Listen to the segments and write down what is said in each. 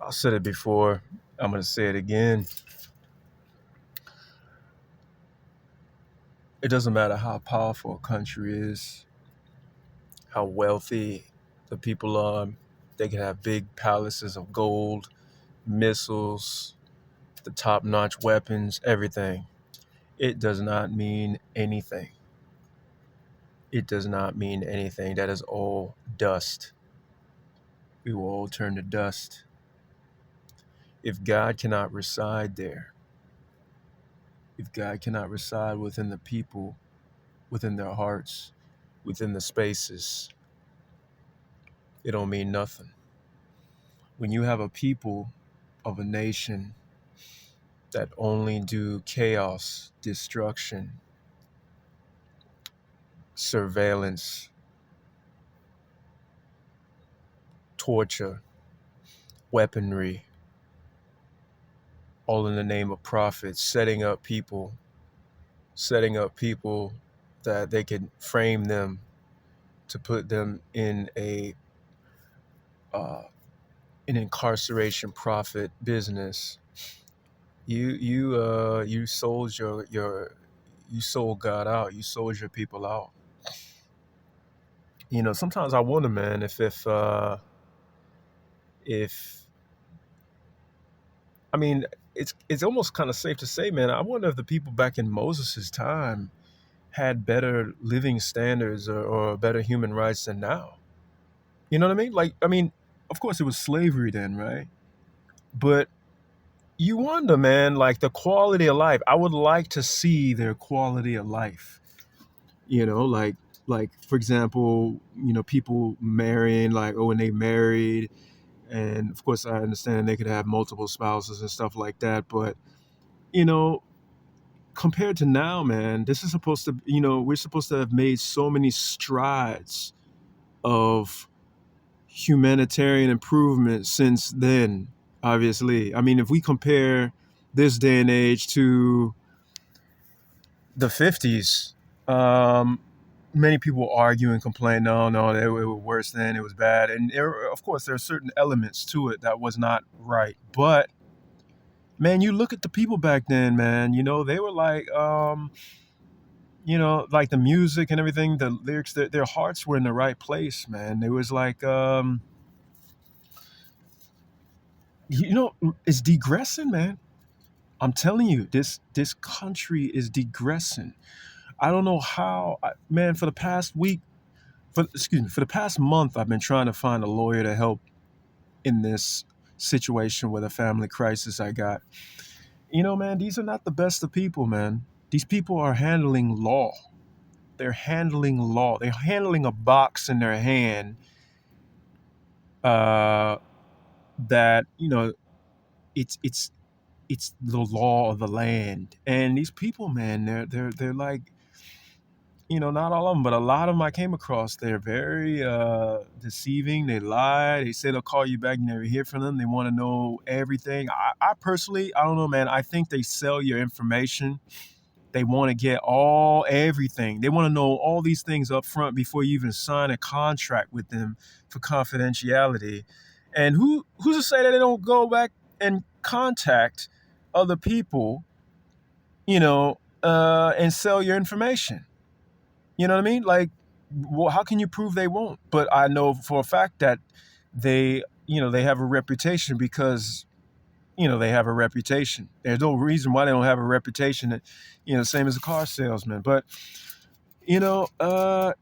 I said it before. I'm going to say it again. It doesn't matter how powerful a country is, how wealthy the people are. They can have big palaces of gold, missiles, the top notch weapons, everything. It does not mean anything. It does not mean anything. That is all dust. We will all turn to dust. If God cannot reside there, if God cannot reside within the people, within their hearts, within the spaces, it don't mean nothing. When you have a people of a nation that only do chaos, destruction, surveillance, torture, weaponry, all in the name of profit, setting up people that they can frame them to put them in uh, an incarceration profit business. You sold you sold God out. You sold your people out. Sometimes I wonder, man, if I mean, it's almost kind of safe to say, man. I wonder if the people back in Moses' time had better living standards or better human rights than now. You know what I mean? Like, I mean, of course it was slavery then, right? But you wonder, man, like the quality of life. I would like to see their quality of life. Like for example, people marrying, like, oh, when they married, and of course I understand they could have multiple spouses and stuff like that, but you know compared to now, man, this is supposed to, we're supposed to have made so many strides of humanitarian improvement since then. Obviously, I mean, if we compare this day and age to the 50s, many people argue and complain, no, they were worse then, it was bad, and of course there are certain elements to it that was not right, but man, you look at the people back then, man, they were like, like the music and everything, the lyrics, their hearts were in the right place, man. It was like, it's degressing, man. I'm telling you, this country is degressing. I don't know how, man. For the past week, for the past month, I've been trying to find a lawyer to help in this situation with a family crisis I got. Man, these are not the best of people, man. These people are handling law. They're handling law. They're handling a box in their hand, uh, that it's the law of the land. And these people, man, they're like, not all of them, but a lot of them I came across. They're very deceiving. They lie. They say they'll call you back. You never hear from them. They want to know everything. I personally, I don't know, man. I think they sell your information. They want to get everything. They want to know all these things up front before you even sign a contract with them for confidentiality. And who's to say that they don't go back and contact other people, and sell your information? You know what I mean? Like, well, how can you prove they won't? But I know for a fact that they have a reputation because they have a reputation. There's no reason why they don't have a reputation that, same as a car salesman. But, you know, uh,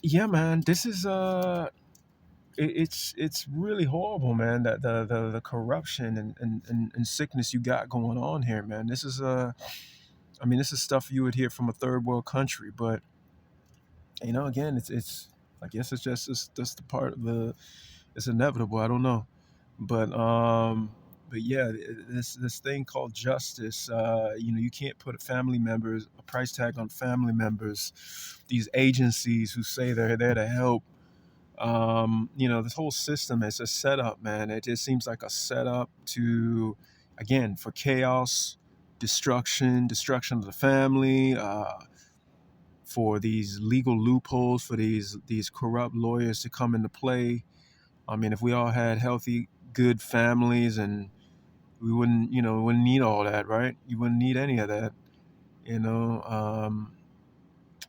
yeah, man, this is, it's really horrible, man, that the corruption and sickness you got going on here, man. This is, I mean, this is stuff you would hear from a third world country, but, again, it's, I guess it's just the part of it's inevitable. I don't know. But but yeah, this thing called justice. You can't put a price tag on family members. These agencies who say they're there to help. This whole system is a setup, man. It just seems like a setup to, again, for chaos, destruction of the family. For these legal loopholes, for these corrupt lawyers to come into play. I mean, if we all had healthy good families, and we wouldn't, we wouldn't need all that, right? You wouldn't need any of that, you know.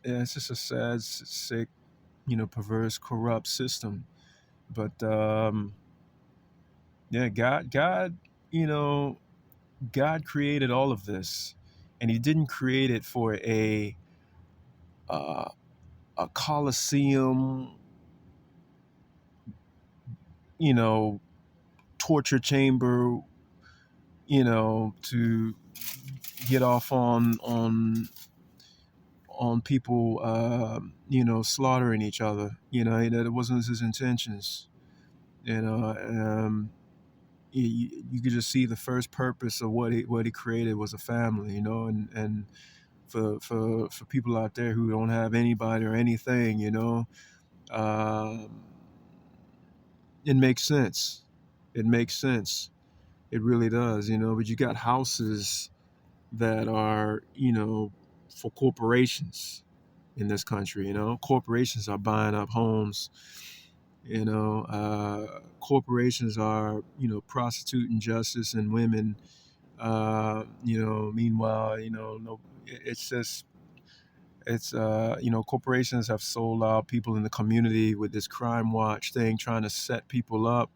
Yeah, it's just a sad, sick, perverse, corrupt system. But yeah, you know, God created all of this, and He didn't create it for uh, a coliseum, you know, torture chamber, to get off on people, slaughtering each other. That wasn't His intentions. You know, you could just see the first purpose of what he created was a family. And for people out there who don't have anybody or anything, um, it makes sense. It makes sense. It really does. But you got houses that are, for corporations in this country. Corporations are buying up homes. Corporations are, prostituting justice and women. Meanwhile, no, it's just, corporations have sold out people in the community with this crime watch thing, trying to set people up,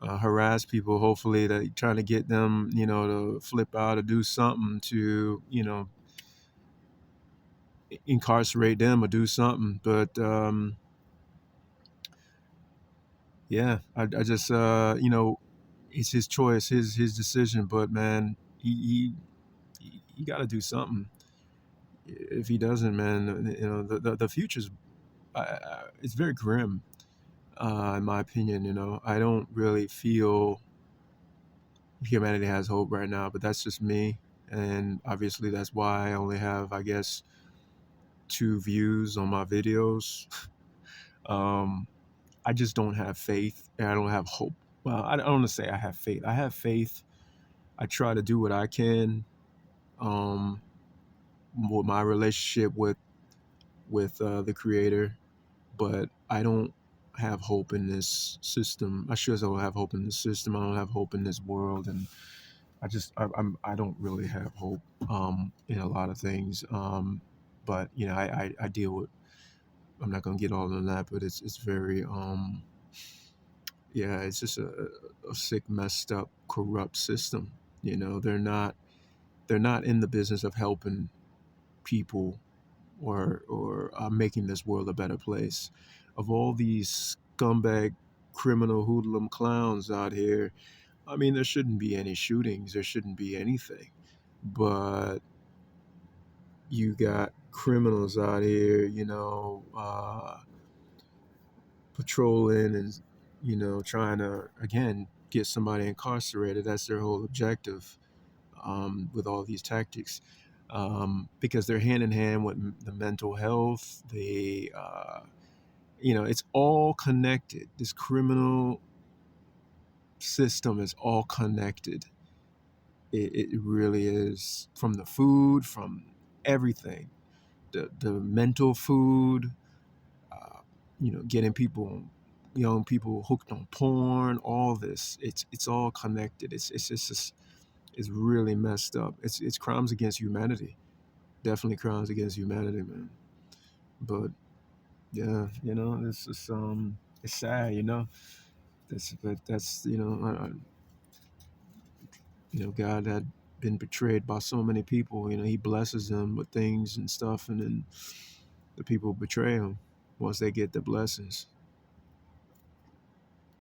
harass people, hopefully, that trying to get them, to flip out or do something to, incarcerate them or do something. But yeah, I just, it's his choice, his decision. But man, he got to do something. If he doesn't, man, the future's, it's very grim, in my opinion. I don't really feel humanity has hope right now, but that's just me. And obviously, that's why I only have, I guess, 2 views on my videos. um, I just don't have faith, and I don't have hope. Well, I don't want to say I have faith. I have faith. I try to do what I can, um, with my relationship with the Creator, but I don't have hope in this system. I sure as I don't have hope in this system. I don't have hope in this world, and I don't really have hope, in a lot of things. But I deal with. I'm not gonna get all in that, but it's very, yeah, it's just a sick, messed up, corrupt system. They're not in the business of helping people, or making this world a better place. Of all these scumbag, criminal, hoodlum clowns out here, I mean, there shouldn't be any shootings. There shouldn't be anything. But you got criminals out here, patrolling and, trying to, again, get somebody incarcerated. That's their whole objective, with all these tactics. Because they're hand in hand with the mental health. It's all connected. This criminal system is all connected. It really is, from the food, from everything, the mental food, uh, getting young people hooked on porn, all this. It's all connected. It's really messed up. It's crimes against humanity. Definitely crimes against humanity, man. But yeah, it's just, it's sad, that's, God had been betrayed by so many people. He blesses them with things and stuff, and then the people betray him once they get the blessings.